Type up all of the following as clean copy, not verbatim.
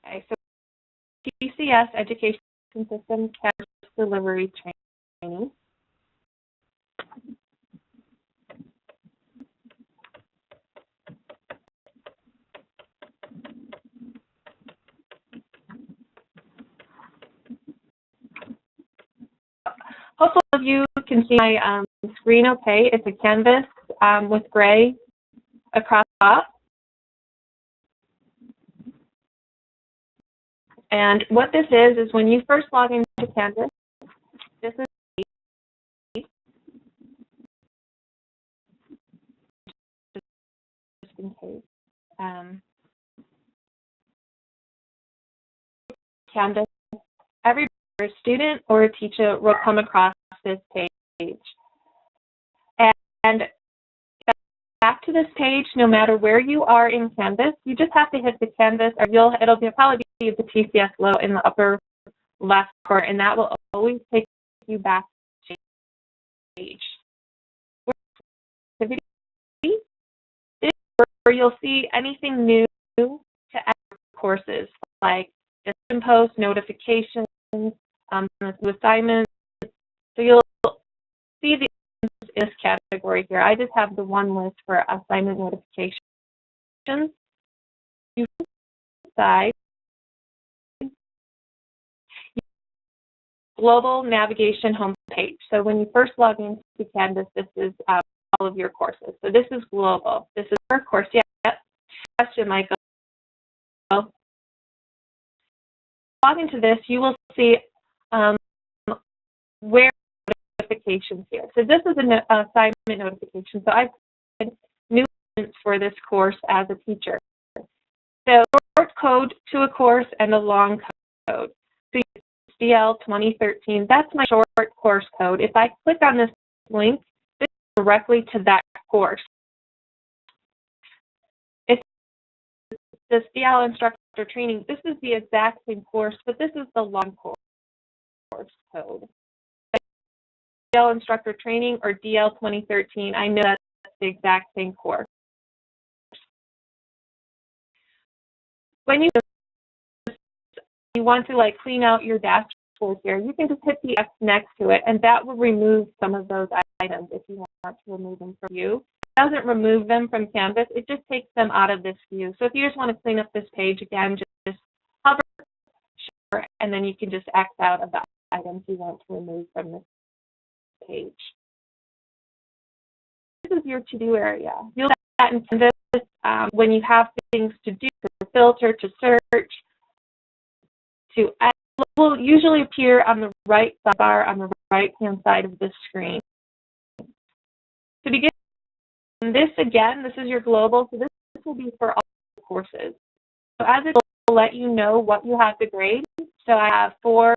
Okay, so TCS Education System Campus Delivery Training. Hopefully all of you can see my screen okay. It's a canvas with gray across the top. And what this is when you first log into Canvas, this is just in case. Canvas, every student or a teacher will come across this page. And back to this page, no matter where you are in Canvas, you just have to hit the Canvas, or it'll probably be the TCS logo in the upper left corner, and that will always take you back to the page. This is where you'll see anything new to add courses, like discussion posts, notifications, assignments. So you'll see the this category here. I just have the one list for assignment notifications. You decide global navigation homepage. So when you first log into Canvas, this is all of your courses. So this is global. This is your course. Yeah. Question, Michael. Log into this, you will see where notifications here. So this is an assignment notification. So I've put new for this course as a teacher. So short code to a course and a long code. So DL 2013, that's my short course code. If I click on this link, this is directly to that course. If this DL instructor training, this is the exact same course, but this is the long course code. DL instructor training or DL 2013, I know that's the exact same course. When you want to clean out your dashboard here, you can just hit the X next to it, and that will remove some of those items if you want to remove them from view. It doesn't remove them from Canvas, it just takes them out of this view. So if you just want to clean up this page again, just hover, and then you can just X out of the items you want to remove from this page. This is your to-do area. You'll get that in Canvas when you have things to do, to filter, to search, to add. It will usually appear on the right sidebar on the right-hand side of the screen. To begin this, again, this is your global, so this will be for all courses. So as it will let you know what you have to grade. So I have 4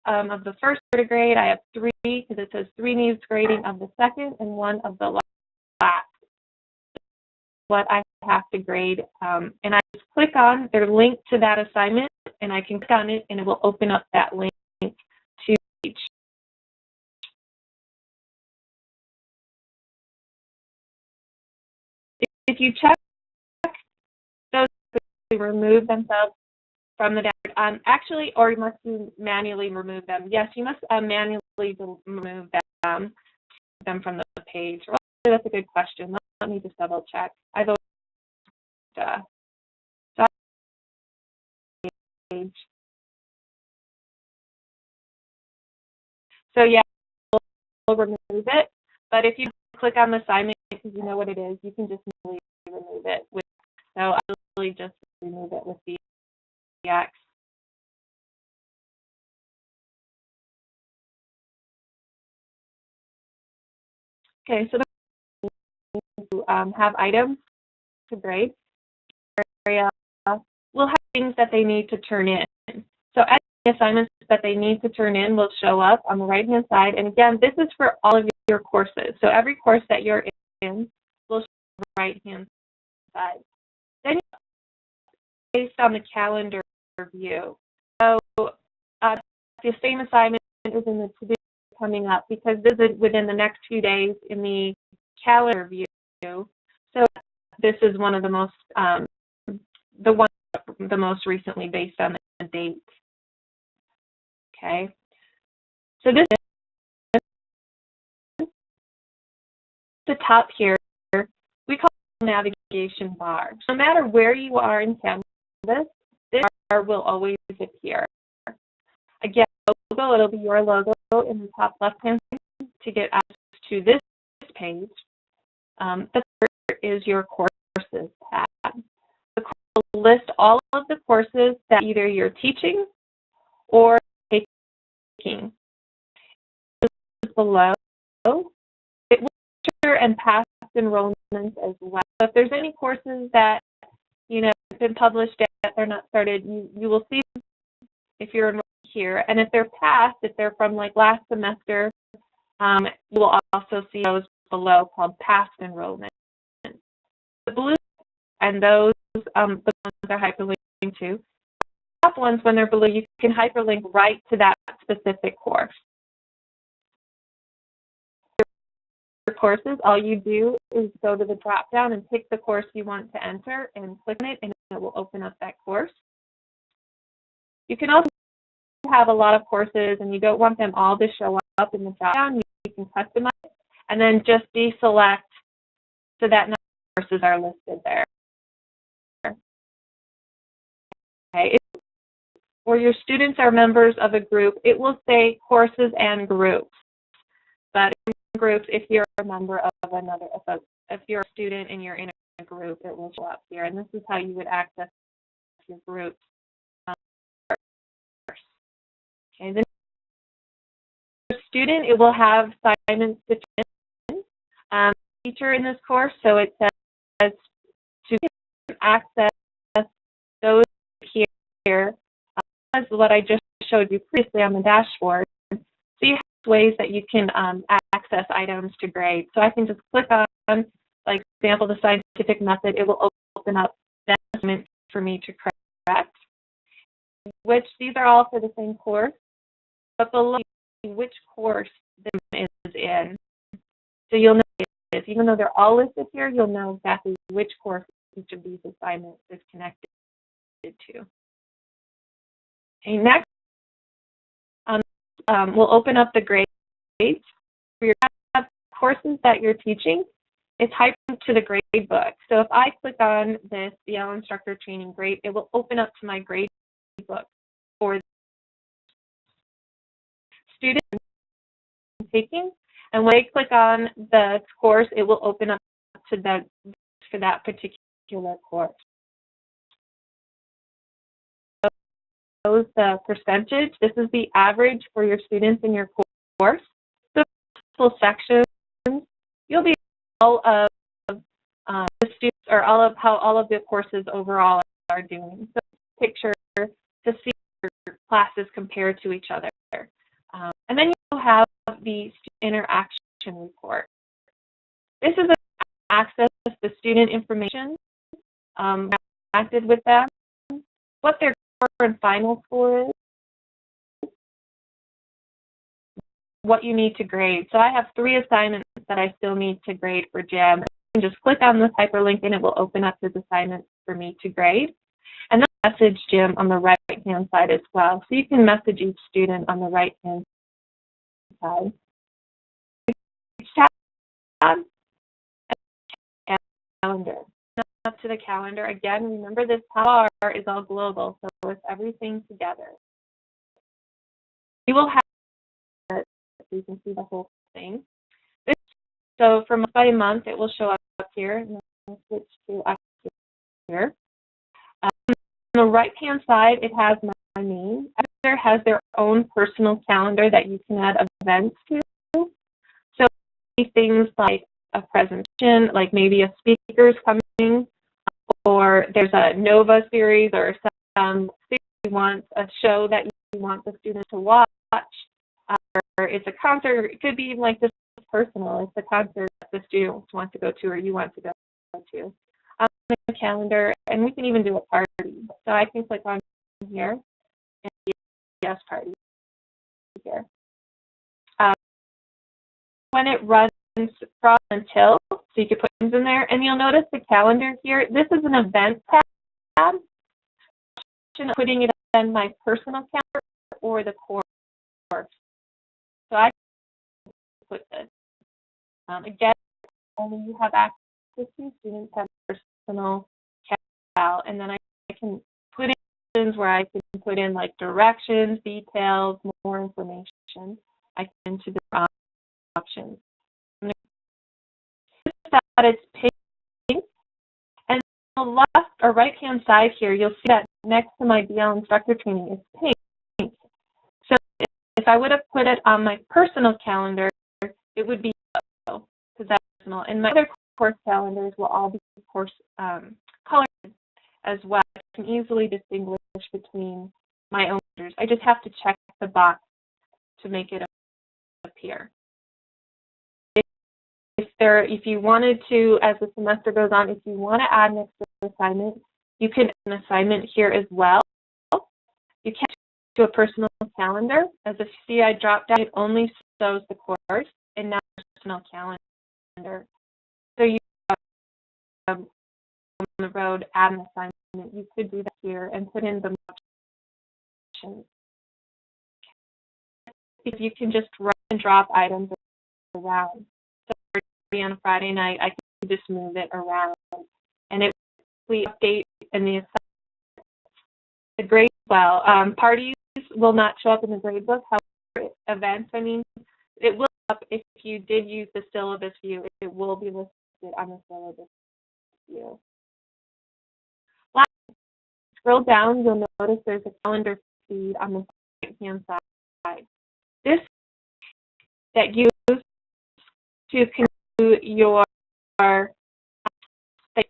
of the first to grade. I have 3 because it says 3 needs grading of the second and 1 of the last. What I have to grade, and I just click on their link to that assignment, and I can click on it, and it will open up that link to each. If you check those, they remove themselves from the dashboard. Actually, or you must manually remove them. Yes, you must manually remove them from the page. Well, that's a good question. Let me just double check. I've always page. So yeah, we'll remove it. But if you click on the assignment because you know what it is, you can just manually remove it. So I really just remove it with the X. Okay, so to have items to grade area will have things that they need to turn in. So any assignments that they need to turn in will show up on the right-hand side. And again, this is for all of your courses. So every course that you're in will show on the right-hand side. Then based on the calendar view. So the same assignment is in the to-do coming up because this is within the next few days in the calendar view. So this is one of the most, the one the most recently based on the date. Okay. So this is the top here, we call it navigation bar. No matter where you are in Canvas, this bar will always appear. Again, logo, it'll be your logo in the top left-hand to get access to this page. The third is your courses tab. The course will list all of the courses that either you're teaching or taking. Below, it will feature and past enrollments as well. So if there's any courses that have been published yet, they're not started, you will see them if you're enrolled here. And if they're past, if they're from like last semester, you will also see those below called past enrollment. The blue and those, the ones are hyperlinked to. The top ones, when they're blue, you can hyperlink right to that specific course. Courses, all you do is go to the drop down and pick the course you want to enter and click on it, and it will open up that course. You can also have a lot of courses and you don't want them all to show up in the drop down. You can customize it and then just deselect so that no courses are listed there. Okay. Or your students are members of a group, it will say courses and groups. But in groups, if you're a member of another, if you're a student and you're in a group, it will show up here. And this is how you would access your groups. Okay, the student, it will have assignments to teacher in this course. So it says to access those here, as what I just showed you previously on the dashboard. So you have ways that you can access items to grade. So I can just click on, like, for example, the scientific method. It will open up that assignment for me to correct, which these are all for the same course, but below which course this is in. So you'll know this. Even though they're all listed here, you'll know exactly which course each of these assignments is connected to. Okay, next, we'll open up the grades. For your courses that you're teaching, it's hyperlinked to the grade book. So if I click on this, the Yale Instructor Training Grade, it will open up to my grade book for students taking. And when I click on the course, it will open up to for that particular course. So the percentage, this is the average for your students in your course. The full sections, you'll be all of the students, or all of how all of the courses overall are doing. So picture to see your classes compared to each other. And then you'll have the interaction report. This is access to the student information, acted with them, what their core and final score is, what you need to grade. So I have 3 assignments that I still need to grade for GEM. You can just click on this hyperlink and it will open up this assignment for me to grade. And then message GEM on the right-hand side as well. So you can message each student on the right-hand side. Tab and calendar. Up to the calendar. Again, remember this bar is all global, so it's everything together. You will have it so you can see the whole thing. So for month by month, it will show up here. And then I'll switch to up here. On the right-hand side, it has my name. Everyone has their own personal calendar that you can add events to. So things like a presentation, like maybe a speaker's coming, or there's a NOVA series or some series you want, a show that you want the student to watch, or it's a concert. It could be like this personal. It's a concert that the students want to go to or you want to go to. The calendar, and we can even do a party. So I can click on here and yes, party here. When it runs from until, so you can put things in there, and you'll notice the calendar here. This is an event tab. of putting it on my personal calendar or the course. So I put this. Again, only you have access to, students have personal cal, and then I can put in where I can put in like directions, details, more information. I can into the options. That it's pink, and on the left or right-hand side here, you'll see that next to my DL instructor training is pink. So if I would have put it on my personal calendar, it would be yellow because that's personal. And my other course calendars will all be course colored as well. I can easily distinguish between my own calendars. I just have to check the box to make it appear. If you wanted to, as the semester goes on, if you want to add an extra assignment, you can add an assignment here as well. You can do a personal calendar. As you see, I dropped down, it only shows the course, and now personal calendar. So you on the road, add an assignment. You could do that here and put in the options. Because you can just drag and drop items around. On a Friday night, I can just move it around, and it will update in the grade well. Parties will not show up in the grade book. However, events, it will up if you did use the syllabus view. It will be listed on the syllabus view. Last, scroll down, you'll notice there's a calendar feed on the right-hand side. This that you use to your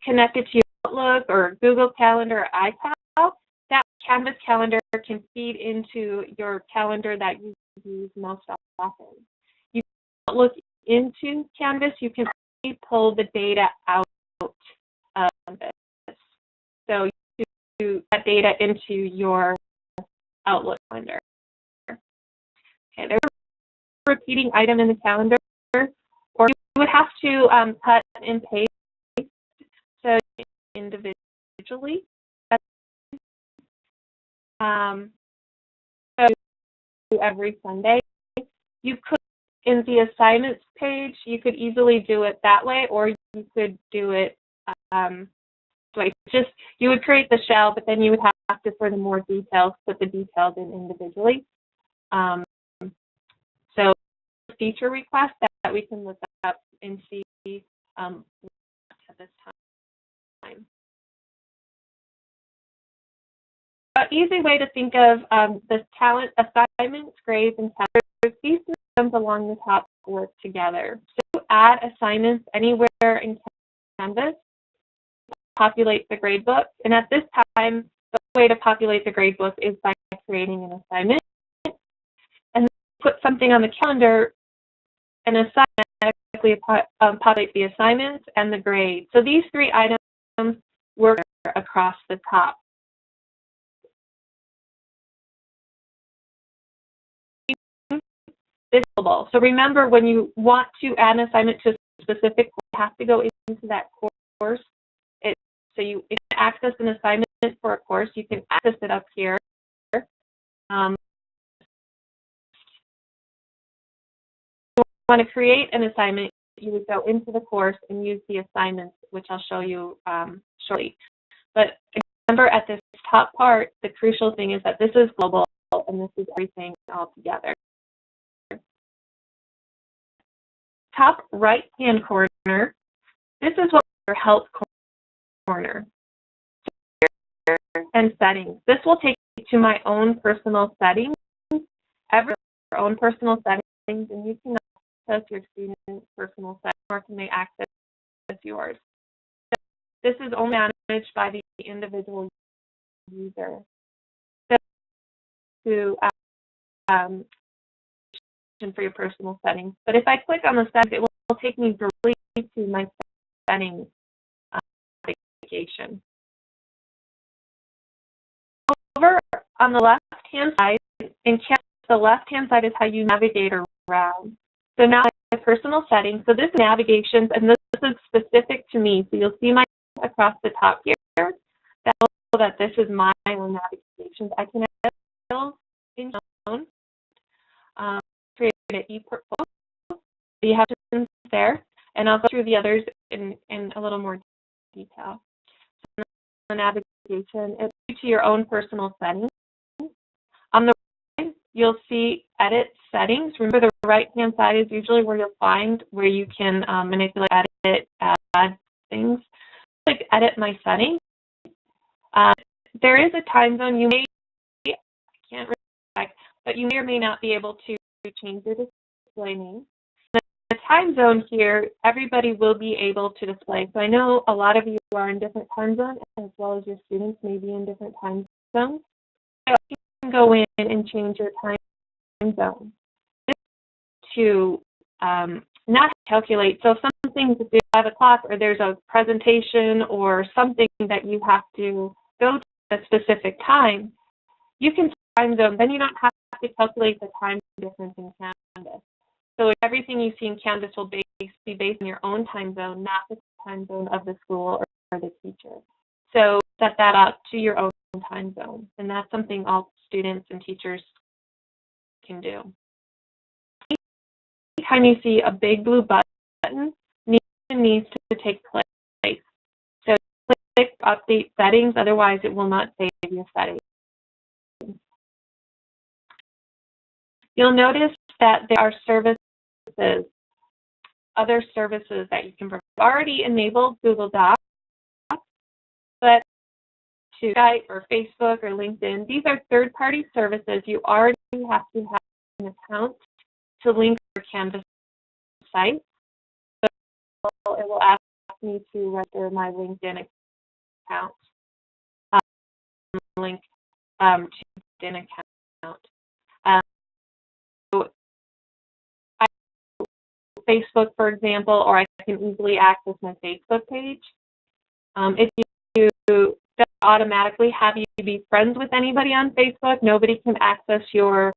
connected to your Outlook or Google Calendar or iCal, that Canvas calendar can feed into your calendar that you use most often. You can look into Canvas, you can pull the data out of this. So you do that data into your Outlook calendar. Okay, there's a repeating item in the calendar, or you would have to cut and paste so individually. So every Sunday. You could, in the assignments page, you could easily do it that way, or you could do it like just, you would create the shell, but then you would have to, for the more details, put the details in individually. So feature requests that we can look up and see at this time. An easy way to think of the talent assignments, grades, and calendars, these systems along the top work together. So add assignments anywhere in Canvas, populate the gradebook, and at this time, the way to populate the gradebook is by creating an assignment, and then put something on the calendar, and automatically populate the assignments and the grade. So these three items work across the top. So remember, when you want to add an assignment to a specific course, you have to go into that course. So if you access an assignment for a course, you can access it up here. If you want to create an assignment, you would go into the course and use the assignments, which I'll show you shortly. But remember, at this top part, the crucial thing is that this is global and this is everything all together. Top right-hand corner, this is what your help corner and settings. This will take you to my own personal settings, your own personal settings, and you can access your student's personal settings or can they access yours. This is only managed by the individual user. So to for your personal settings. But if I click on the settings, it will take me directly to my settings application. Over on the left-hand side, in Canvas, the left-hand side is how you navigate around. So now my personal settings. So this is navigations, and this is specific to me. So you'll see my across the top here. That this is my own navigation. presentations. I can edit in Stone, create an e-portfolio. You have options there, and I'll go through the others in a little more detail. So the navigation, it's to your own personal settings. On the right, you'll see edit settings. Remember, the right-hand side is usually where you'll find where you can manipulate, edit, add things. Like edit my settings. There is a time zone. You may, I can't really, but you may or may not be able to change your display name. The time zone here, everybody will be able to display. So I know a lot of you are in different time zones, as well as your students may be in different time zones. So you can go in and change your time zone to not calculate. So if something's at 5 o'clock, or there's a presentation or something that you have to go to a specific time, you can time zone. Then you don't have to calculate the time difference in Canvas. So everything you see in Canvas will be based on your own time zone, not the time zone of the school or the teacher. So set that up to your own time zone, and that's something all students and teachers can do. Anytime you see a big blue button, needs to take place. So click Update Settings, otherwise it will not save your settings. You'll notice that there are services, other services that you can provide. You've already enabled Google Docs, but to Skype or Facebook or LinkedIn, these are third-party services. You already have to have an account to link your Canvas site. So it will ask me to register my LinkedIn account, link to LinkedIn account. So Facebook, for example, or I can easily access my Facebook page. If you don't automatically have you be friends with anybody on Facebook, nobody can access your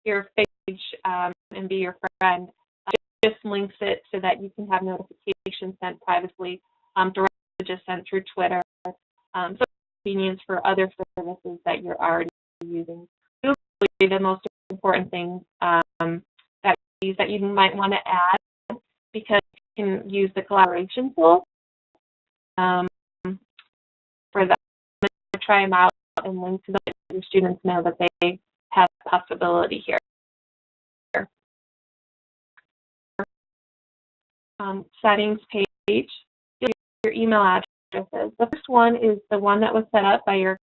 page and be your friend. It just links it so that you can have notifications sent privately, directly just sent through Twitter. So convenience for other services that you're already using. Those are the most important things that you might want to add, because you can use the collaboration tool for that. Try them out and link to them so your students know that they have a possibility here. Settings page, your email addresses. The first one is the one that was set up by your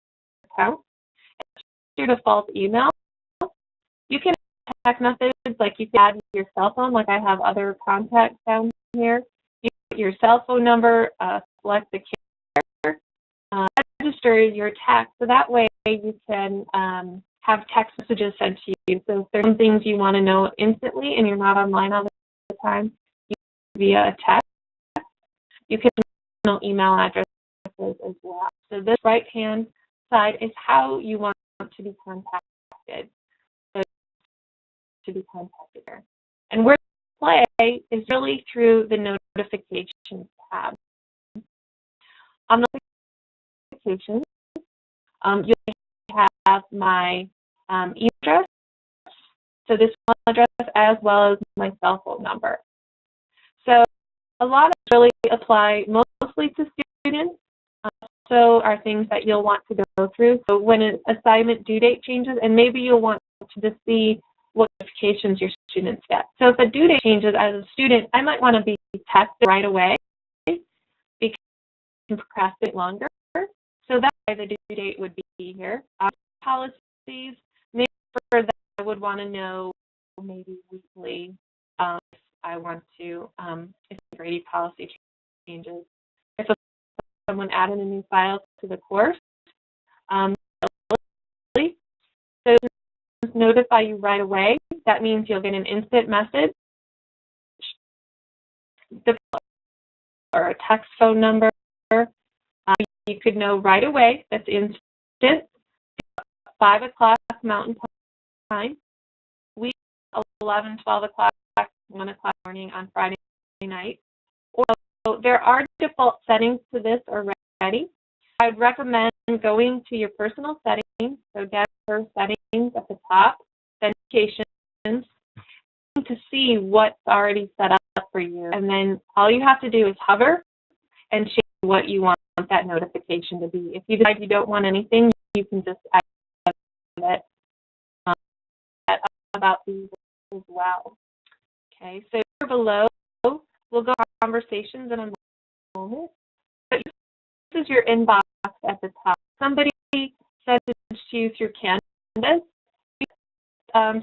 account. It's your default email. You can text methods, like you can add your cell phone, like I have other contacts down here. You put your cell phone number, select the carrier, register your text, so that way you can have text messages sent to you. So if there's some things you want to know instantly and you're not online all the time, via a text, you can know email addresses as well. So this right-hand side is how you want to be contacted. Here. And where to play is really through the notifications tab. On the notifications, you'll have my email address, so this email address, as well as my cell phone number. So a lot of really apply mostly to students, also are things that you'll want to go through. So when an assignment due date changes, and maybe you'll want to just see what notifications your students get. So if a due date changes as a student, I might want to be tested right away because you can procrastinate longer. So that's why the due date would be here. Policies, maybe for that I would want to know maybe weekly if I want to, if Grady policy changes. If someone added a new file to the course, so notify you right away. That means you'll get an instant message or a text phone number. You could know right away. That's instant. 5 o'clock Mountain Time. We 11, 12 o'clock, 1 o'clock morning on Friday night. So there are default settings to this already. I'd recommend going to your personal settings, so Dapper settings at the top, authentications, to see what's already set up for you. And then all you have to do is hover and change what you want that notification to be. If you decide you don't want anything, you can just add it about these as well. Okay, so here below, we'll go to conversations in a moment. But this is your inbox at the top. Somebody sent it to you through Canvas,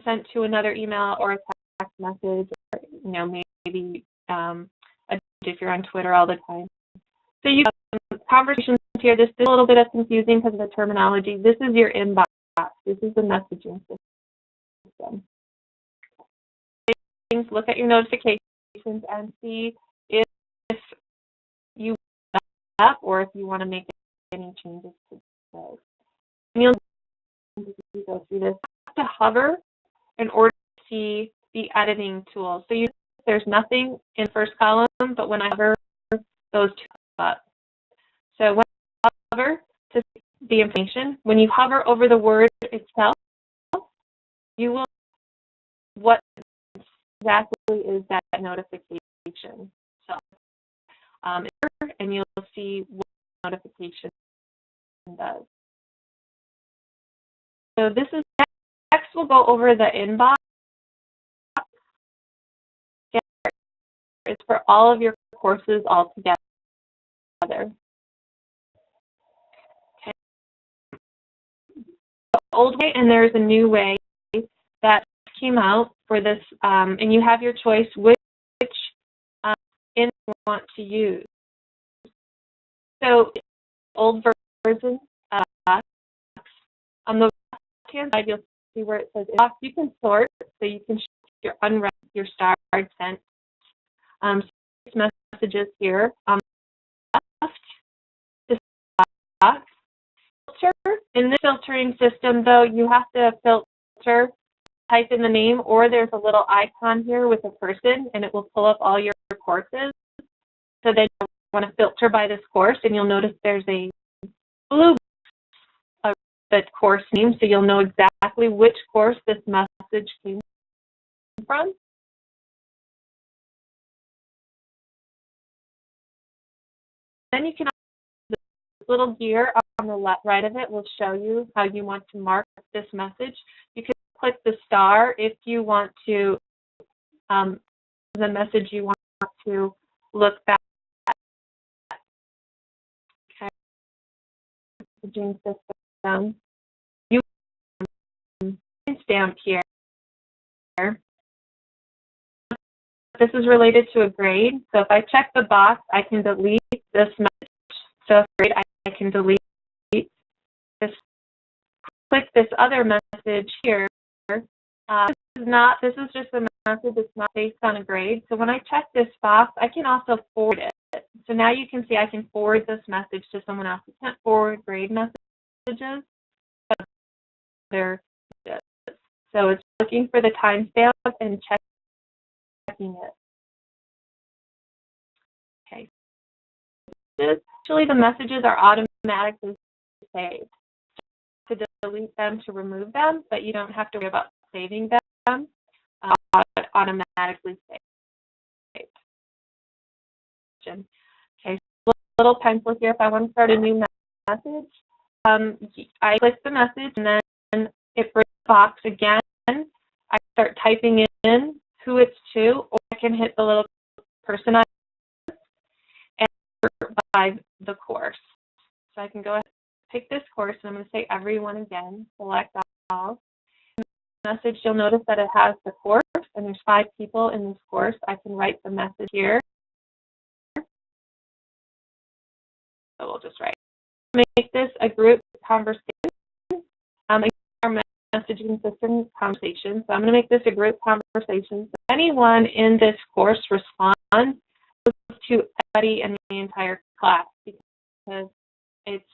sent to another email or a text message, or, you know, maybe if you're on Twitter all the time. So you have conversations here. This is a little bit of confusing because of the terminology. This is your inbox. This is the messaging system. Look at your notifications and see if you want up or if you want to make any changes to those. And you'll go through this. You have to hover in order to see the editing tool. So there's nothing in the first column, but when I hover, those two come up. So when I hover to see the information, when you hover over the word itself, you will what exactly is that notification. So, and you'll see what notification does. So this is next. We'll go over the inbox. It's for all of your courses all together. Okay. The old way, and there's a new way that came out for this, and you have your choice which in you want to use. So, old version, on the left-hand side, you'll see where it says inbox. You can sort, so you can show your unread, your starred, sent messages here. On the left, this box. Filter. In this filtering system, though, you have to filter. Type in the name, or there's a little icon here with a person, and it will pull up all your courses. So then you want to filter by this course, and you'll notice there's a blue the course name, so you'll know exactly which course this message came from. Then you can, this little gear on the left, right of it will show you how you want to mark this message. You can click the star if you want to, the message you want to look back at. Okay. Messaging system. You can stamp here. This is related to a grade. So if I check the box, I can delete this message. So if grade, I can delete this. Click this other message here. This is just a message that's not based on a grade. So when I check this box, I can also forward it. So now you can see I can forward this message to someone else. You can't forward grade messages, but they're so it's looking for the timestamp and checking it. Okay. Actually, the messages are automatically saved. To delete them, to remove them, but you don't have to worry about saving them. Automatically saved. Okay, so little pencil here. If I want to start a new message, I click the message, and then it brings the box again. I start typing in who it's to, or I can hit the little person and by the course. So I can go ahead. Pick this course, and I'm going to say everyone again, select all. In the message, you'll notice that it has the course, and there's 5 people in this course. I can write the message here. So we'll just write. Make this a group conversation. Our messaging system conversation. So I'm going to make this a group conversation. So anyone in this course responds to everybody in the entire class, because it's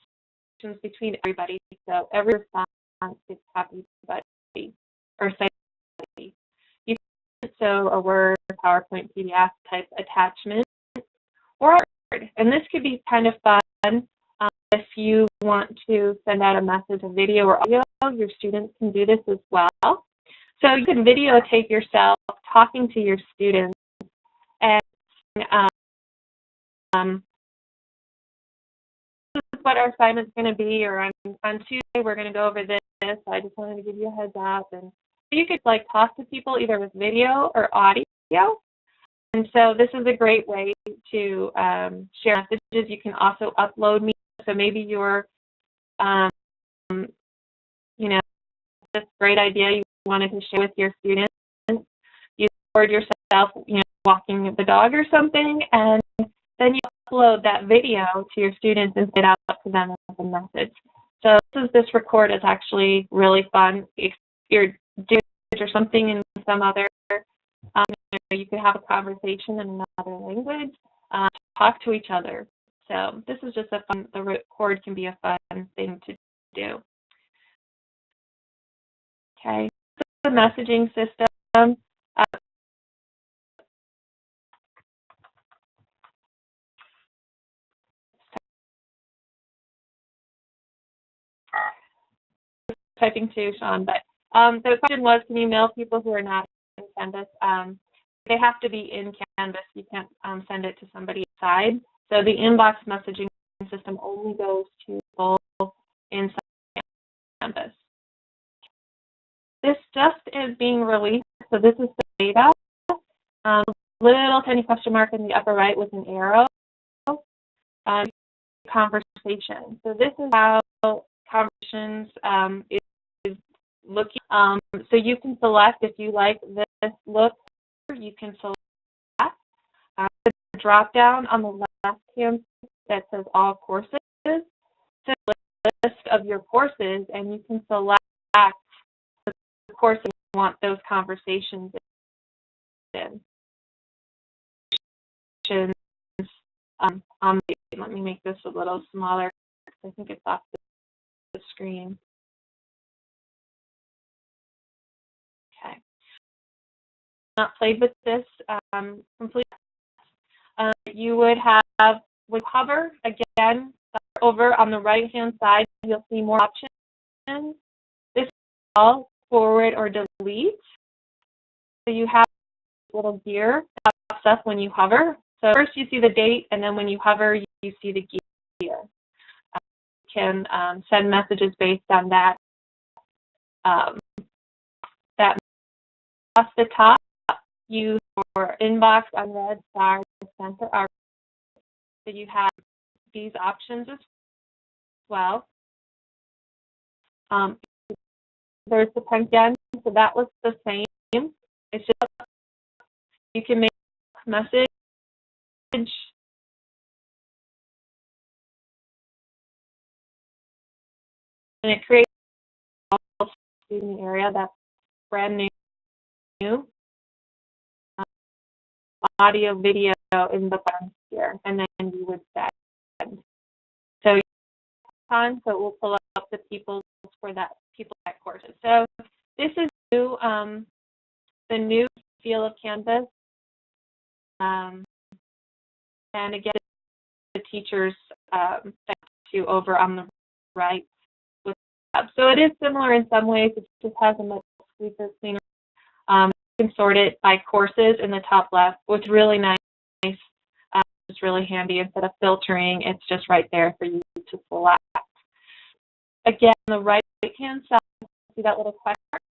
between everybody, so every response gets copied by or cited. You can show a Word, PowerPoint, PDF type attachment or a word, and this could be kind of fun if you want to send out a message, a video or audio, your students can do this as well. So you can videotape yourself talking to your students, and this is what our assignment's going to be, or on Tuesday we're going to go over this. I just wanted to give you a heads up. And so you could like talk to people either with video or audio. And so this is a great way to share messages. You can also upload me. So maybe you're, you know, this great idea you wanted to share with your students. You record yourself, you know, walking the dog or something, and then you upload that video to your students and send out to them as a message. So this record is actually really fun. If you're doing it or something in some other, you could have a conversation in another language, talk to each other. So this is just a fun, the record can be a fun thing to do. Okay, so the messaging system. Typing too, Sean, but the question was, can you mail people who are not in Canvas? They have to be in Canvas. You can't send it to somebody outside. So the inbox messaging system only goes to people inside Canvas. This just is being released, so this is the beta. Little tiny question mark in the upper right with an arrow. Conversation. So this is how conversations is looking. So you can select if you like this look. You can select the drop down on the left hand that says all courses. So a list of your courses, and you can select the course you want those conversations in. Let me make this a little smaller because I think it's off the screen. Okay. Not played with this completely. You would have, with hover, again, over on the right-hand side, you'll see more options. This is all forward or delete. So you have a little gear that pops up when you hover. So first you see the date, and then when you hover, you see the gear. You can send messages based on that. That across the top, you for inbox, unread, star, sent, or archive. So you have these options as well. There's the pen again, so that was the same. It's just you can make a message. And it creates a student area that's brand new. Audio, video in the bottom here, and then you would send. So so it will pull up the people for that courses. So this is new, the new feel of Canvas, and again, the teachers to over on the right. So it is similar in some ways. It just has a much sweeter, cleaner. You can sort it by courses in the top left, which is really nice. It's really handy. Instead of filtering, it's just right there for you to select. Again, on the right-hand side, see that little question mark?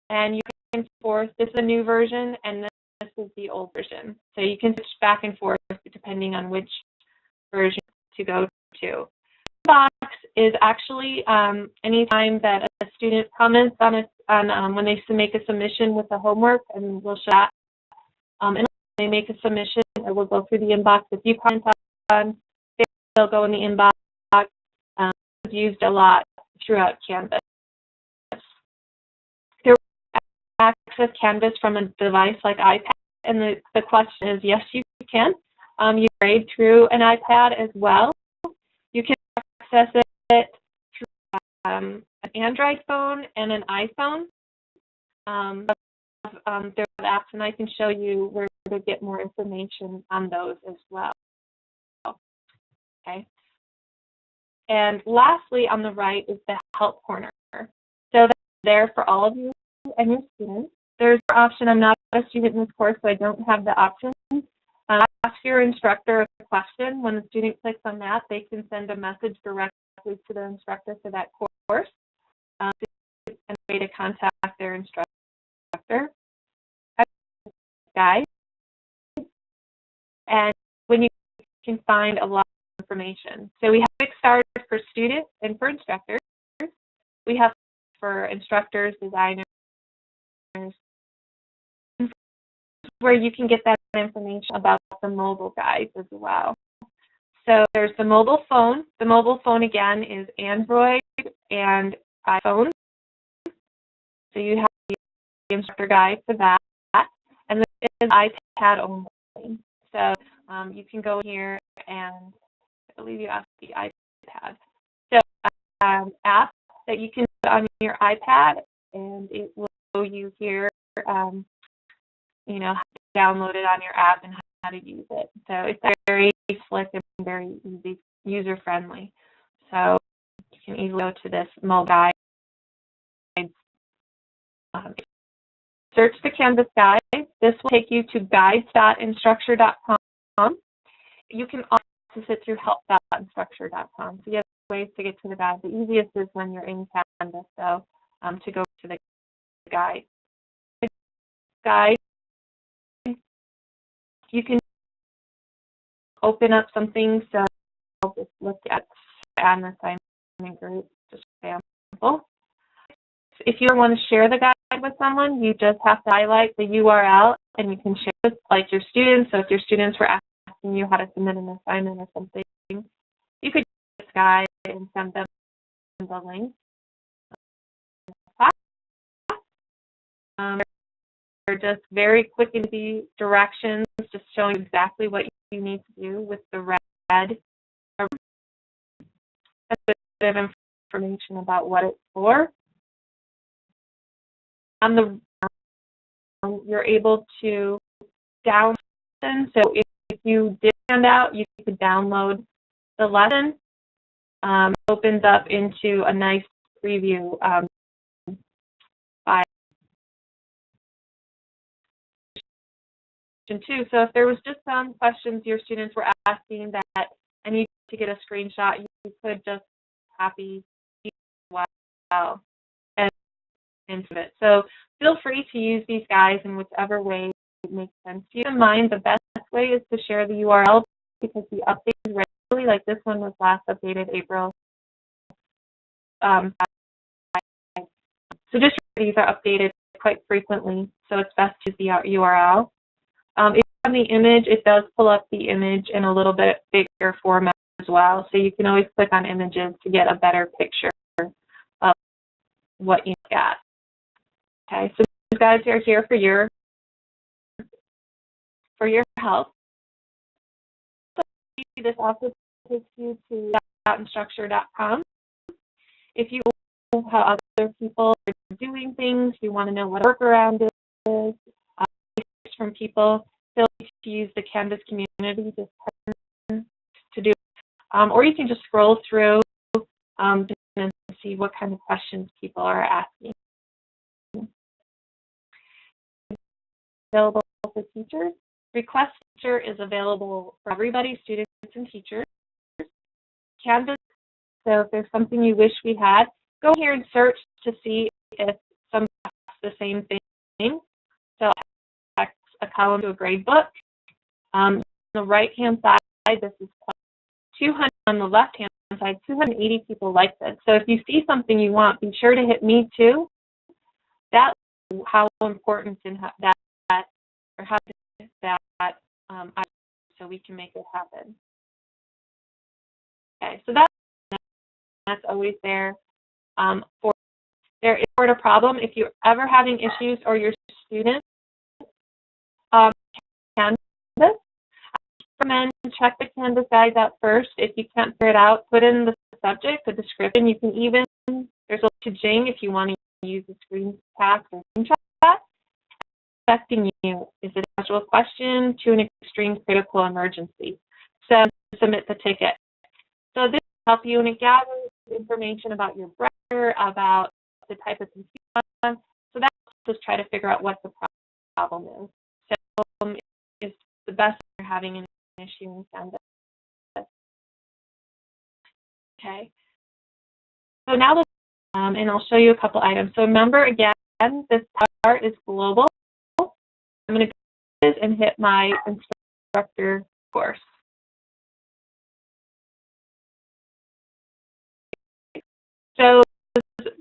And you can forth. This is a new version, and this is the old version. So you can switch back and forth depending on which version to go to. Inbox is actually anytime that a student comments on when they make a submission with the homework, and we'll show that. And when they make a submission, it will go through the inbox. If you comment on, they'll go in the inbox. It's used a lot throughout Canvas. There access Canvas from a device like iPad, and the question is, yes, you can. You grade through an iPad as well. You can access it through an Android phone and an iPhone. There are apps, and I can show you where to get more information on those as well. Okay. And lastly, on the right is the help corner. So that's there for all of you and your students. There's an option. I'm not a student in this course, so I don't have the option. Ask your instructor a question. When the student clicks on that, they can send a message directly to their instructor for that course. It's a way to contact their instructor. Guide. And when you can find a lot of information. So we have Quick Start for students and for instructors. We have for instructors, designers, where you can get that information about the mobile guides as well. So there's the mobile phone. The mobile phone, again, is Android and iPhone. So you have the instructor guide for that. And this is iPad only. So you can go here and I believe you asked the iPad. So app that you can put on your iPad, and it will show you here, you know, how to download it on your app and how to use it. So it's very slick and very easy, user-friendly. So you can easily go to this mobile guide. Search the Canvas guide. This will take you to guides.instructure.com. You can also access it through help.instructure.com. So you have ways to get to the guide. The easiest is when you're in Canvas, so to go to the guide. Guide, you can open up some things. So I'll just look at an assignment group, just for example. If you want to share the guide with someone, you just have to highlight the URL and you can share it with like your students. So if your students were asking you how to submit an assignment or something, you could use this guide and send them the link. They're just very quick and easy directions, just showing exactly what you need to do with the red. A bit of information about what it's for. On the you're able to download. So if you did hand out, you could download the lesson. It opens up into a nice preview file. Too. So if there was just some questions your students were asking that I need to get a screenshot, you could just copy well and into it. So feel free to use these guides in whichever way it makes sense. Keep in mind the best way is to share the URL because the updates regularly, like this one was last updated April. So just these are updated quite frequently, so it's best to use the URL. If you have the image, it does pull up the image in a little bit bigger format as well, so you can always click on images to get a better picture of what you look at. Okay, so these guys are here for your help. So this also takes you to instructure.com. If you know how other people are doing things, you want to know what a workaround is, from people, feel free to use the Canvas community to do, or you can just scroll through and see what kind of questions people are asking. Available for teachers. Request feature is available for everybody, students and teachers. Canvas, so if there's something you wish we had, go here and search to see if some has the same thing. So a column to a grade book. On the right-hand side, this is 200. On the left-hand side, 280 people like this. So if you see something you want, be sure to hit me too. That's how important and that or how that so we can make it happen. Okay, so that's always there. For there is a problem if you're ever having issues or your student. Canvas. I recommend check the Canvas guides out first. If you can't figure it out, put in the subject, the description. You can even, there's a link to Jing if you want to use the screen cast or screenshot. Asking you, is it a actual question to an extreme critical emergency? So submit the ticket. So this help you, and it gathers information about your browser, about the type of computer. So that's just try to figure out what the problem is. So is the best you're having an issue in Canvas. Okay. So now let's and I'll show you a couple items. So remember again, this part is global. I'm going to go and hit my instructor course. So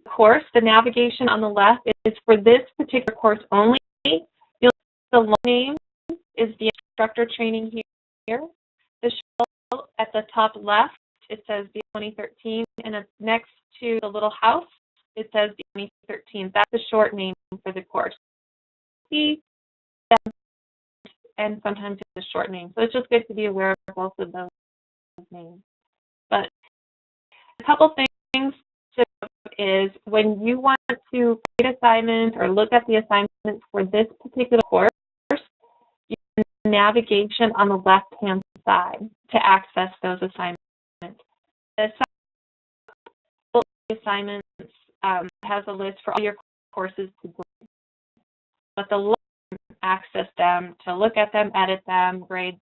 course, the navigation on the left is for this particular course only. You'll see the name is the instructor training here. The show at the top left, it says the 2013, and next to the little house, it says the 2013. That's the short name for the course. And sometimes it's a short name. So it's just good to be aware of both of those names. But a couple things is when you want to create assignments or look at the assignments for this particular course, you use navigation on the left-hand side to access those assignments. The assignments has a list for all your courses to grade, but the left access them to look at them, edit them, grade,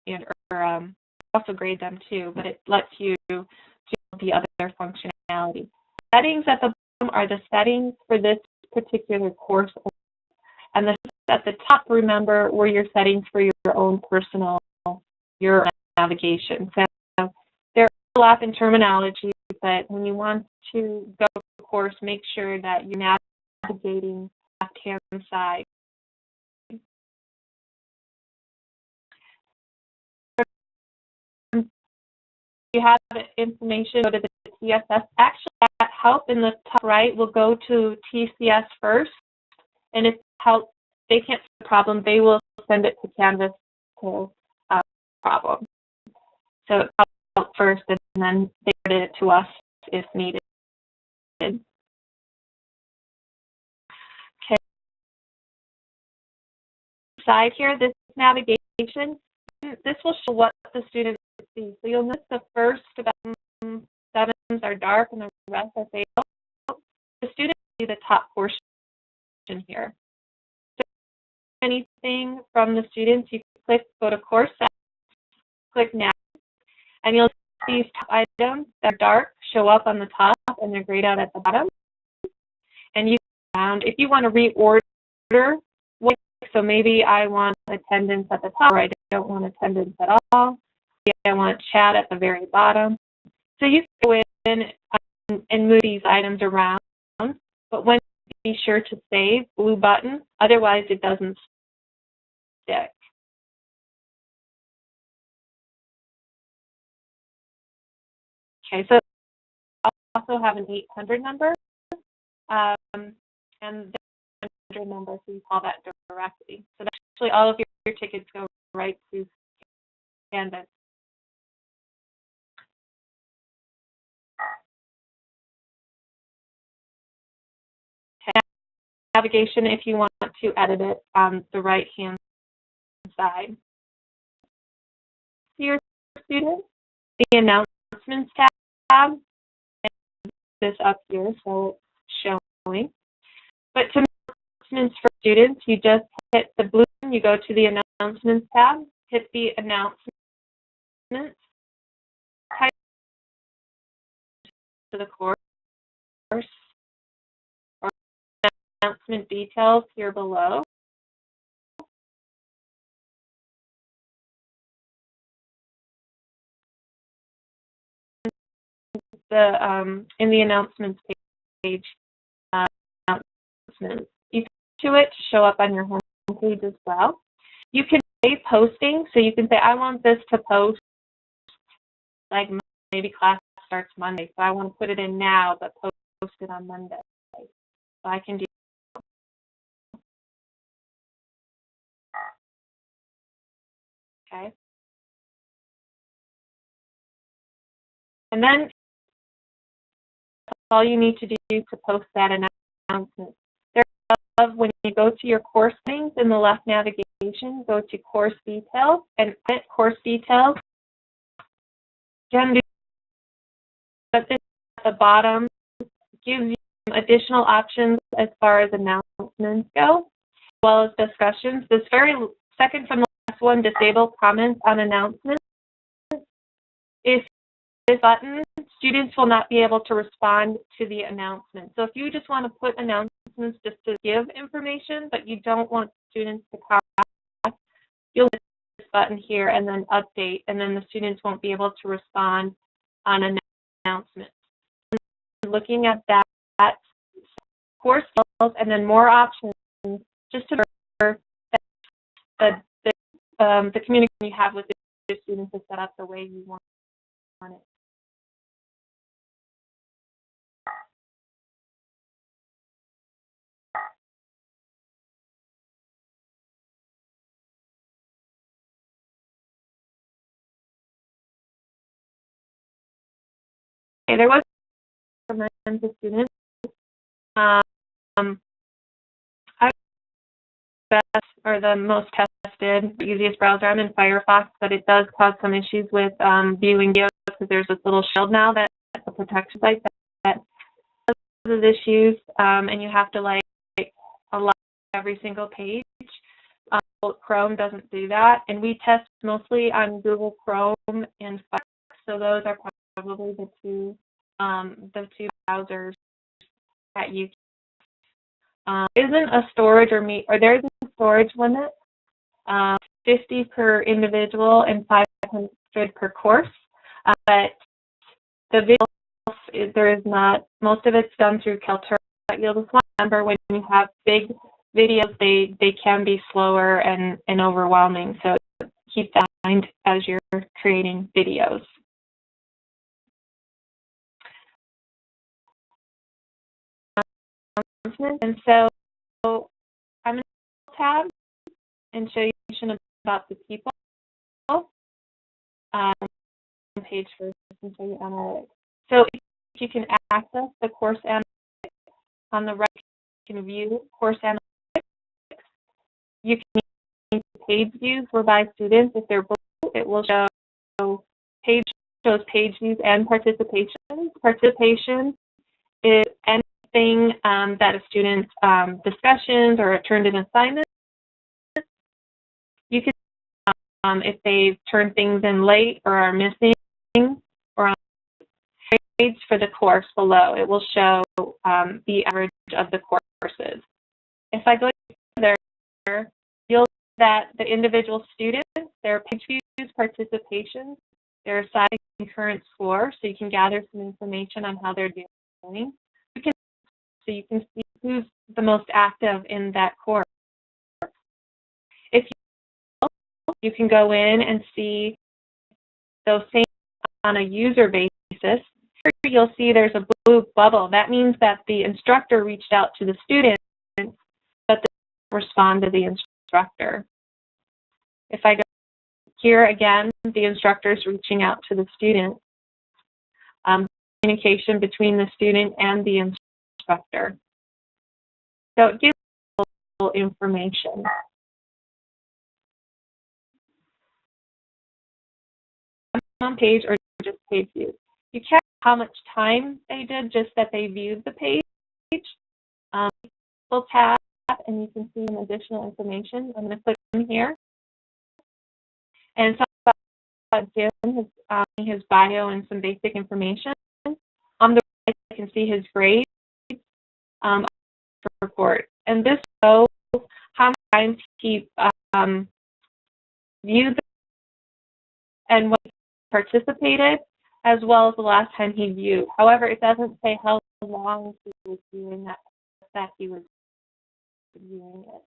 or also grade them too, but it lets you do the other functionality. Settings at the bottom are the settings for this particular course, and at the top, remember, were your settings for your own personal, your navigation. So there overlap in terminology, but when you want to go to the course, make sure that you're navigating left-hand side. You have information, go to the TSS. Actually, that help in the top right will go to TCS first, and if help, they can't see the problem, they will send it to Canvas to problem. So it help first, and then they get it to us if needed. Okay. Side here, this navigation, this will show what the student sees. So you'll notice the first about 7s are dark and the rest are faded. The students see the top portion here. So anything from the students, you click, go to course settings, click now, and you'll see these top items that are dark show up on the top and they're grayed out at the bottom. And you found if you want to reorder, so maybe I want attendance at the top, or I don't want attendance at all. I want chat at the very bottom. So you can go in and move these items around, but when be sure to save, blue button, otherwise it doesn't stick. Okay, so I also have an 800 number, and the 800 number, so you call that directly. So actually all of your tickets go right to Canvas. Navigation if you want to edit it on the right-hand side. Your students, the announcements tab, and this up here, so it's showing. But to announcements for students, you just hit the blue, you go to the announcements tab, hit the announcements, type to the course, or announcement details here below. In the announcements page, announcements. You can to it to show up on your home page as well. You can save posting, so you can say, I want this to post, like maybe class starts Monday, so I want to put it in now, but post it on Monday. So I can do. Okay. And then all you need to do to post that announcement. When you go to your course settings in the left navigation, go to course details and edit course details. Again, the bottom gives you additional options as far as announcements go, as well as discussions. This very second from the last one, disable comments on announcements. If this button, students will not be able to respond to the announcement. So if you just want to put announcements just to give information, but you don't want students to comment, you'll hit this button here and then update, and then the students won't be able to respond on announcements. Looking at that course skills and then more options, just to ensure that the communication you have with the students is set up the way you want it. Okay, there was recommend to students. I best or the most tested, easiest browser. I'm in Firefox, but it does cause some issues with viewing videos because there's this little shield now that the protection site that causes issues, and you have to like allow every single page. Chrome doesn't do that, and we test mostly on Google Chrome and Firefox, so those are probably the two browsers that you isn't a storage or there isn't a storage limit, 50 per individual and 500 per course, but the videos, there is not, most of it's done through Kaltura. You'll just want to remember when you have big videos, they can be slower and overwhelming, so keep that in mind as you're creating videos. And so I'm going to tab and show you information about the people. Page first and show you analytics. So you can access the course analytics. On the right, you can view course analytics. You can use page views whereby students, if they're blue, it will shows page views and participation. Participation is anything that a student's discussions or turned in assignments. You can, if they've turned things in late or are missing, or on grades for the course below, it will show the average of the courses. If I go there, you'll see that the individual students, their page views, participation, their assigned current score, so you can gather some information on how they're doing. So you can see who's the most active in that course. If you can go in and see those same on a user basis. Here you'll see there's a blue bubble. That means that the instructor reached out to the student, but they didn't respond to the instructor. If I go here again, the instructor is reaching out to the student. Communication between the student and the instructor. So it gives you information. On page or just page views. You can't how much time they did, just that they viewed the page. Full tab, and you can see some additional information. I'm going to click in here and talk about Jim, his bio, and some basic information. On the right, you can see his grades report, and this shows how many times he viewed and what participated, as well as the last time he viewed. However, it doesn't say how long he was viewing that he was viewing it.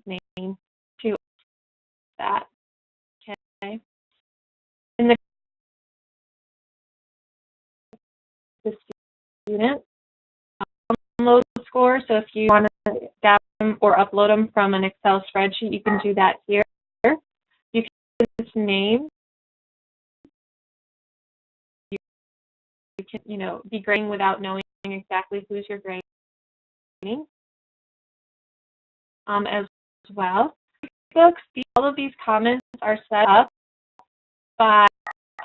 Name to that. Okay. And the student download score. So if you want to download them or upload them from an Excel spreadsheet, you can do that here. You can use this name. You can, be grading without knowing exactly who's your grading. As well. Books, all of these comments are set up but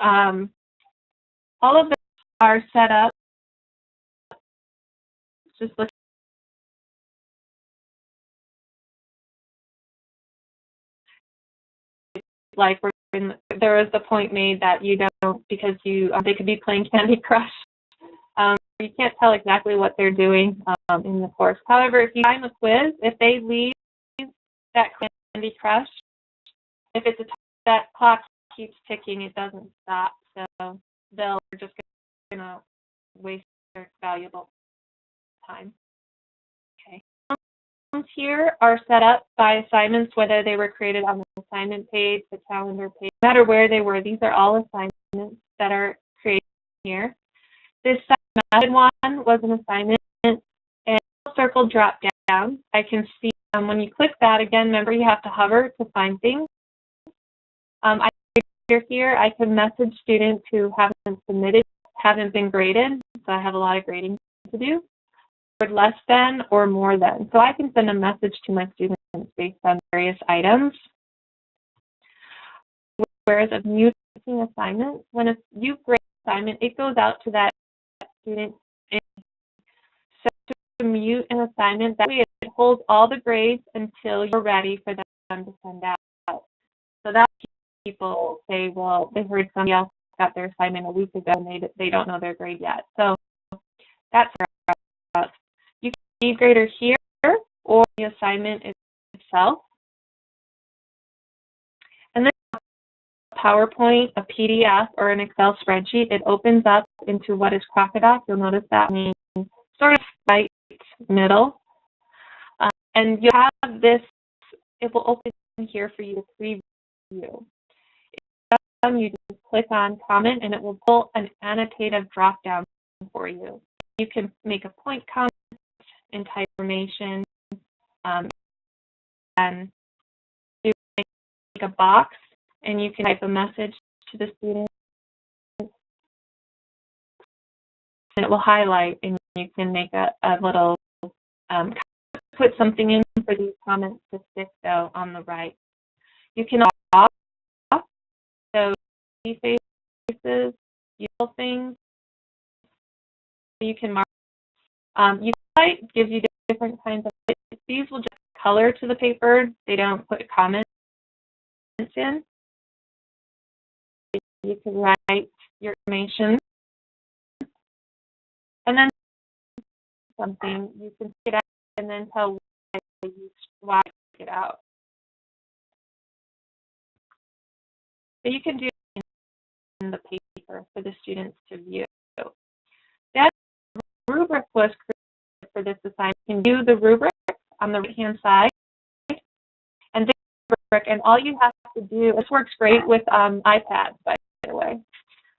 all of them are set up. Just look. Like there was the point made that you don't, because they could be playing Candy Crush. You can't tell exactly what they're doing in the course. However, if you find the quiz, if they leave that Candy Crush, if it's that clock keeps ticking, it doesn't stop. So they're just going to waste their valuable time. Okay. Here are set up by assignments, whether they were created on the assignment page, the calendar page, no matter where they were. These are all assignments that are created here. This method one was an assignment, and circle drop down. I can see when you click that, again, remember you have to hover to find things. Here I can message students who haven't submitted, haven't been graded, so I have a lot of grading to do. Less than or more than. So I can send a message to my students based on various items. Whereas a muting assignment, when you grade assignment, it goes out to that student. So to mute an assignment, that way it holds all the grades until you're ready for them to send out. So that people say, well, they heard somebody else got their assignment a week ago and they don't know their grade yet. So that's us. You can see grader here or the assignment itself. And then a PowerPoint, a PDF, or an Excel spreadsheet, it opens up into what is Crocodoc. You'll notice that means sort of right middle. And you have this, it will open here for you to preview. You just click on comment and it will pull an annotative drop down for you. You can make a point comment and type information and make a box, and you can type a message to the student and it will highlight, and you can make a little put something in for these comments to stick though on the right. You can off, so faces, useful things. You can mark. Gives you different kinds of. These will just color to the paper. They don't put comments in. You can write your information, and then something you can take it out and then tell why you take it out. So you can do it in the paper for the students to view. That rubric was created for this assignment. You can view the rubric on the right-hand side, and this rubric, and all you have to do, this works great with iPads, by the way.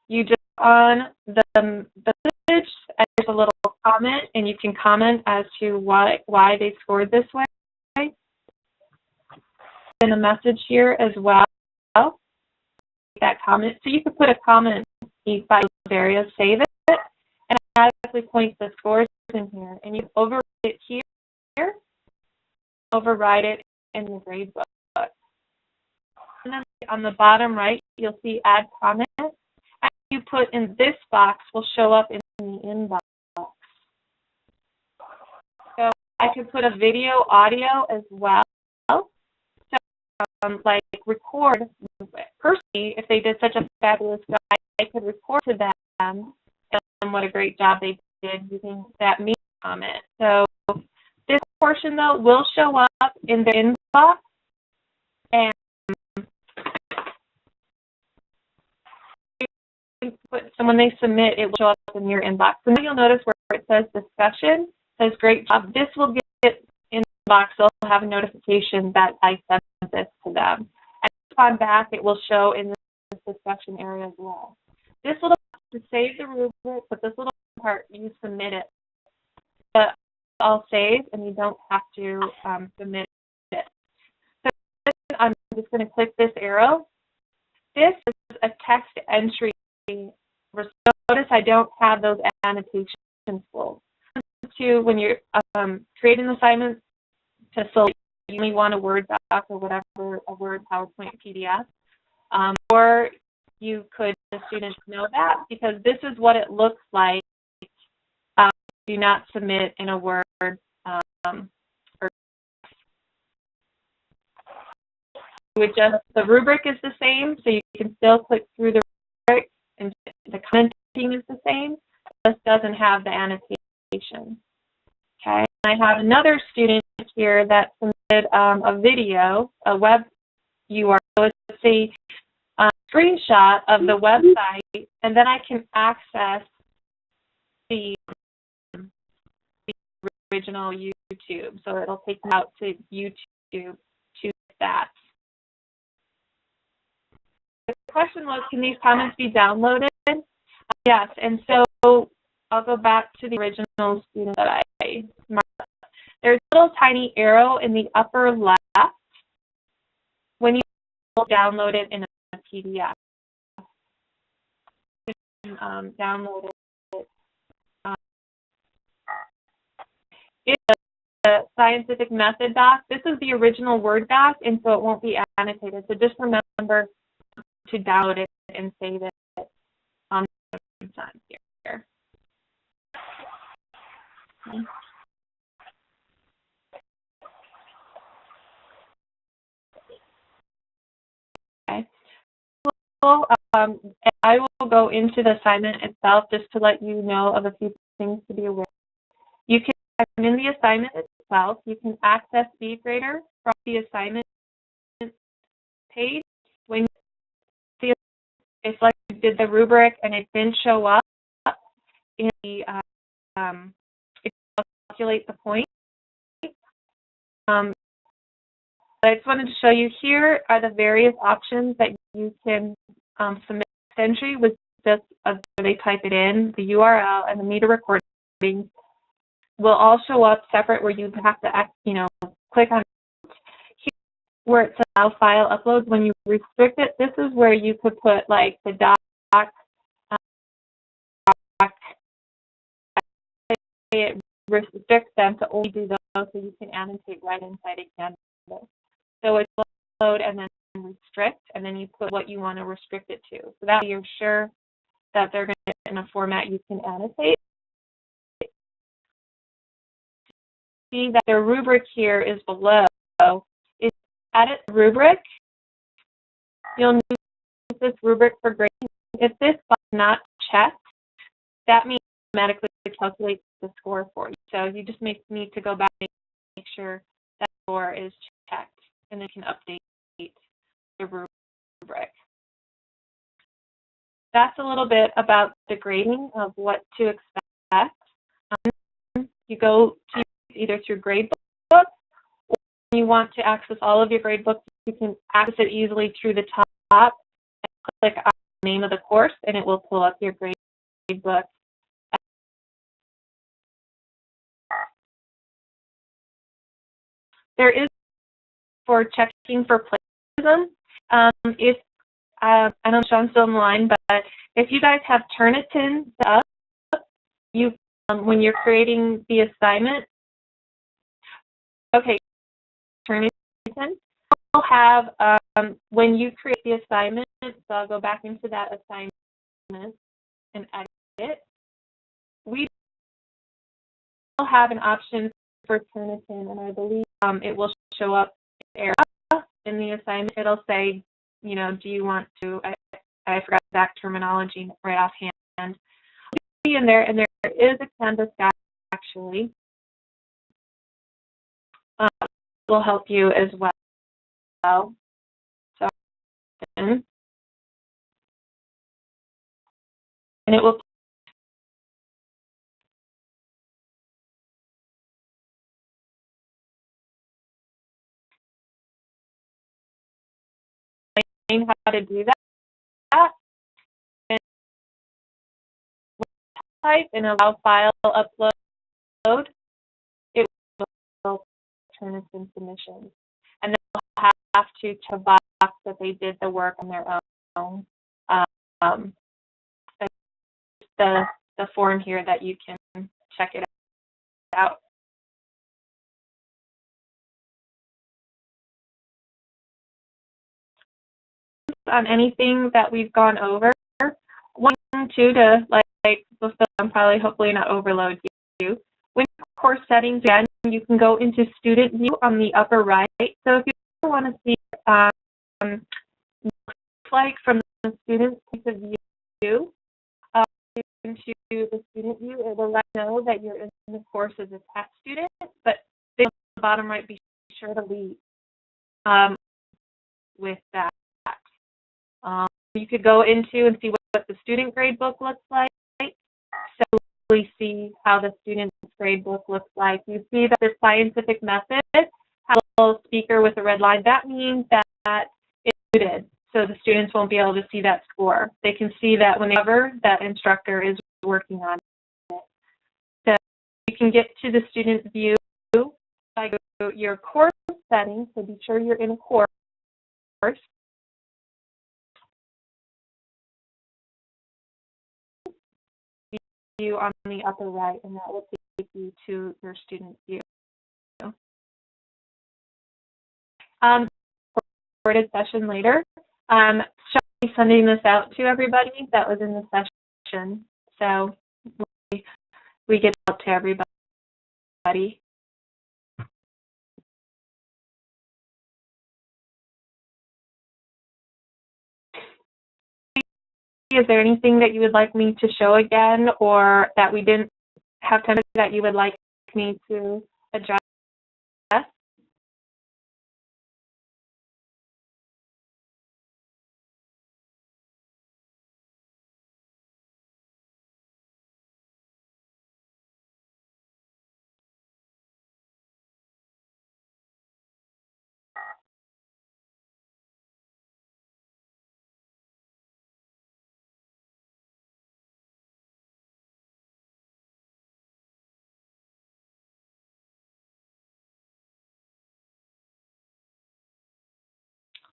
You just on the message, and there's a little comment, and you can comment as to why they scored this way. And a message here as well. That comment, so you could put a comment in by those areas, save it, and it automatically points the scores in here, and you can override it here, override it in the grade book. And then on the bottom right, you'll see add comment. And you put in this box will show up in the inbox. So I could put a video, audio as well. So like record, personally, if they did such a fabulous job, I could record to them tell them what a great job they did using that me comment. So this portion, though, will show up in the inbox, and so when they submit, it will show up in your inbox. So now you'll notice where it says discussion, it says great job. This will get in the inbox. They'll have a notification that I sent this to them. And on back, it will show in this discussion area as well. This little to save the rubric, but this little part, you submit it. But I'll save, and you don't have to submit it. So I'm just going to click this arrow. This is a text entry. Notice I don't have those annotations full. When you're creating assignments to select, you may want a Word doc or whatever, a Word, PowerPoint, PDF, or you could the students know that, because this is what it looks like. Do not submit in a Word or the rubric is the same, so you can still click through the rubric, and the commenting is the same. This doesn't have the annotation. Okay, I have another student here that submitted a video, a web URL. It's a screenshot of the website, and then I can access the original YouTube. So it'll take me out to YouTube to that. The question was, can these comments be downloaded? Yes, and so I'll go back to the original student that I marked. There's a little tiny arrow in the upper left when you download it in a PDF. You can download it. It's a scientific method doc. This is the original Word doc, and so it won't be annotated. So just remember to download it and save it on the time here. Okay. So, I will go into the assignment itself just to let you know of a few things to be aware of. You can, in the assignment itself, you can access SpeedGrader from the assignment page. When you see it's like you did the rubric and it didn't show up in the it calculate the point. But I just wanted to show you, here are the various options that you can submit entry with just where they type it in. The URL and the meter recording will all show up separate, where you have to click on here where it says allow file uploads. When you restrict it, this is where you could put like the doc. It restricts them to only do those, so you can annotate right inside a Canvas. So it's upload and then restrict, and then you put what you want to restrict it to. So that way you're sure that they're going to get in a format you can annotate. See that their rubric here is below. If you edit the rubric, you'll use this rubric for grading. If this box is not checked, that means it automatically calculates the score for you. So you just need to go back and make sure that score is checked, and then you can update the rubric. That's a little bit about the grading of what to expect. You go to either through Gradebook, or when you want to access all of your gradebooks, you can access it easily through the top and click on the name of the course, and it will pull up your gradebook. There is for checking for plagiarism. If I don't know if Sean's still on the line, but if you guys have Turnitin set up, you when you're creating the assignment, okay, Turnitin will have when you create the assignment. So I'll go back into that assignment and edit it. We will have an option for Turnitin, and I believe it will show up in the assignment. It'll say, do you want to, I forgot the exact terminology right offhand. It'll be in there, and there is a Canvas guide actually. Will help you as well. So, and it will explain how to do that. And type and allow file upload, it will turn us in submissions. And then they'll have to check a box that they did the work on their own. The form here that you can check it out. on anything that we've gone over. One, two, to like I'm probably hopefully not overload you. When course settings, again, you can go into student view on the upper right. So if you want to see looks like from the student's point of view, into the student view, it will let you know that you're in the course as a test student, but on the bottom right, be sure to leave with that. You could go into and see what the student grade book looks like. So we see how the student's grade book looks like. You see that the scientific method has a little speaker with a red line. That means that it's muted, so the students won't be able to see that score. They can see that whenever that instructor is working on it. So you can get to the student view by your course settings, so be sure you're in a course. View on the upper right, and that will take you to your student view. Recorded session later. Shall be sending this out to everybody that was in the session, so we get out to everybody. Is there anything that you would like me to show again, or that we didn't have time that you would like me to address?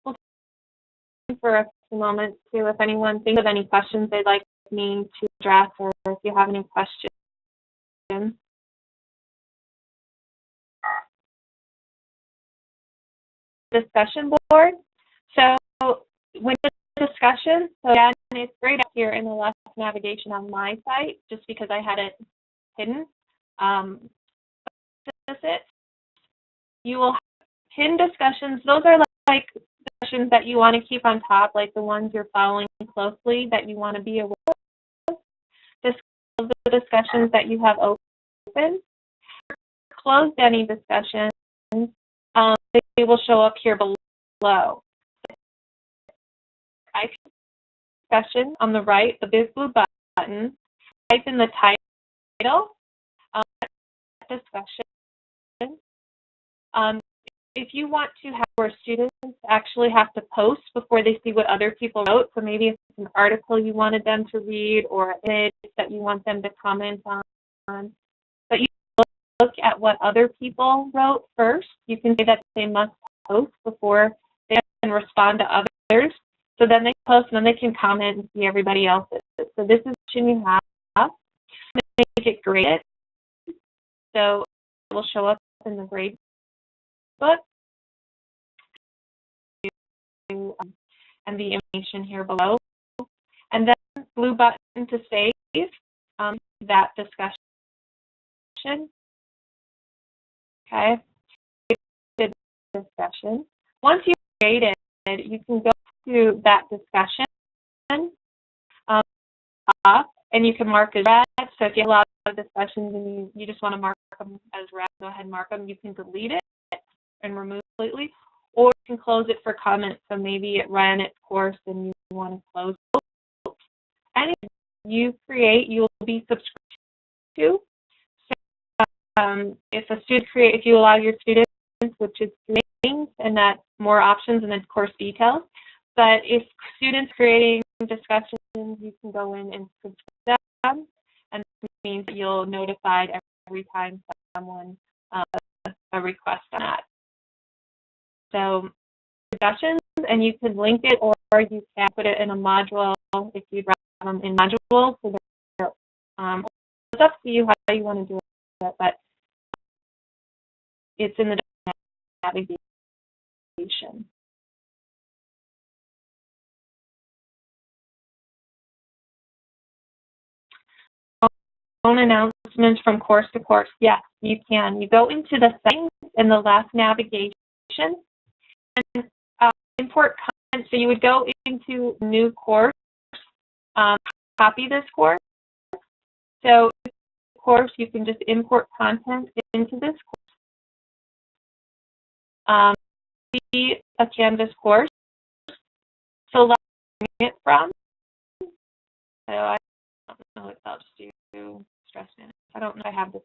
We'll take for a few moments too, if anyone thinks of any questions they'd like me to address, or if you have any questions. Discussion board. So when the discussion, so again, it's grayed out here in the left navigation on my site, just because I had it hidden. You will have pinned discussions. Those are like discussions that you want to keep on top, like the ones you're following closely that you want to be aware of. The discussions that you have open. Closed any discussions, they will show up here below. Type discussion on the right, the big blue button. Type in the title, discussion. If you want to have where students actually have to post before they see what other people wrote, so maybe if it's an article you wanted them to read or an image that you want them to comment on, but you look at what other people wrote first. You can say that they must post before they can respond to others. So then they post and then they can comment and see everybody else's. So this is the option you have. Make it graded. So it will show up in the grade book and the information here below. And then blue button to save that discussion. Okay. Discussion. Once you've created it, you can go to that discussion and you can mark as red. So if you have a lot of discussions and you just want to mark them as red, go ahead and mark them. You can delete it and remove it completely, or you can close it for comments. So maybe it ran its course and you want to close it. Anything you create, you will be subscribed to. So if you allow your students, which is things, and that more options and then course details. But if students creating discussions, you can go in and subscribe them, and that means that you'll notified every time someone a request on that. So discussions, and you can link it, or you can put it in a module if you'd rather them in modules. So it's up to you how you want to do it, but it's in the navigation. phone announcements from course to course. Yes, you can. You go into the settings in the left navigation and import content. So you would go into new course, copy this course. So course, you can just import content into this course. See a Canvas course, select it from. So I don't know if I'll just do stress management. I don't know if I have this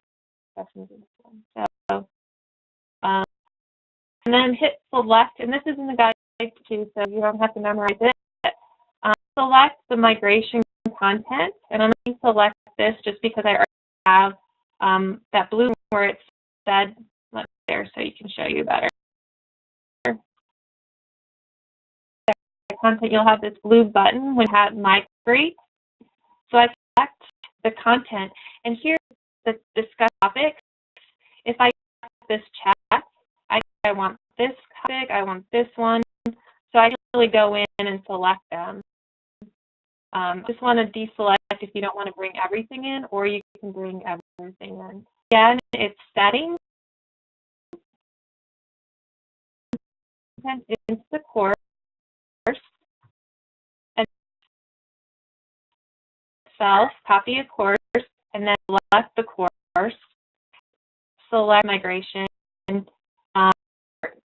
stress management one. So, and then hit select, and this is in the guide too, so you don't have to memorize it. Select the migration content, and I'm going to select this just because I already have that blue where it said there, so you can show you better. Content, you'll have this blue button when you have migrate. So I select the content, and here's the discuss topics. If I this chat, I want this topic, I want this one, so I can really go in and select them. Just want to deselect if you don't want to bring everything in, or you can bring everything in. Again, it's settings, into the course, and itself, copy a course, and then select the course, select migration, and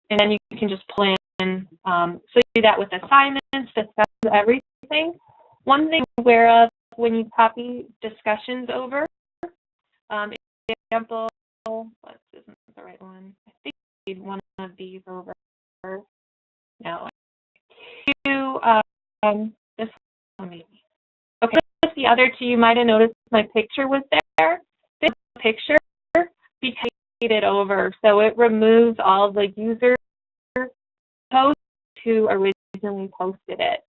then you can just pull in. So you do that with assignments, discuss everything. One thing to be aware of when you copy discussions over, example, this isn't the right one. I think I need one of these over. No. This one maybe. Okay, with the other two, you might have noticed my picture was there. This picture became it over, so it removes all the user posts who originally posted it.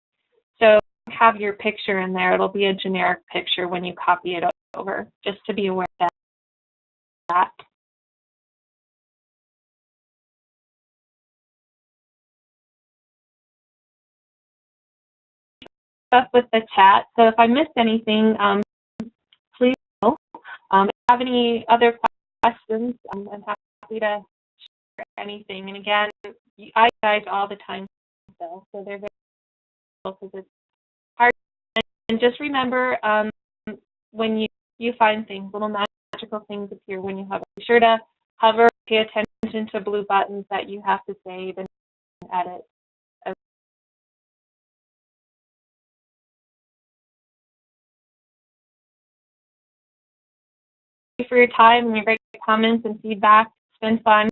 So have your picture in there. It'll be a generic picture when you copy it over, just to be aware of that. Stuff with the chat. So if I missed anything, please know. If you have any other questions, I'm happy to share anything. And again, I guide all the time, so they're very helpful because it's hard. And just remember, when you find things, little magical things appear when you hover. Be sure to hover, pay attention to blue buttons that you have to save and edit. Thank you for your time and your great comments and feedback. It's been fun.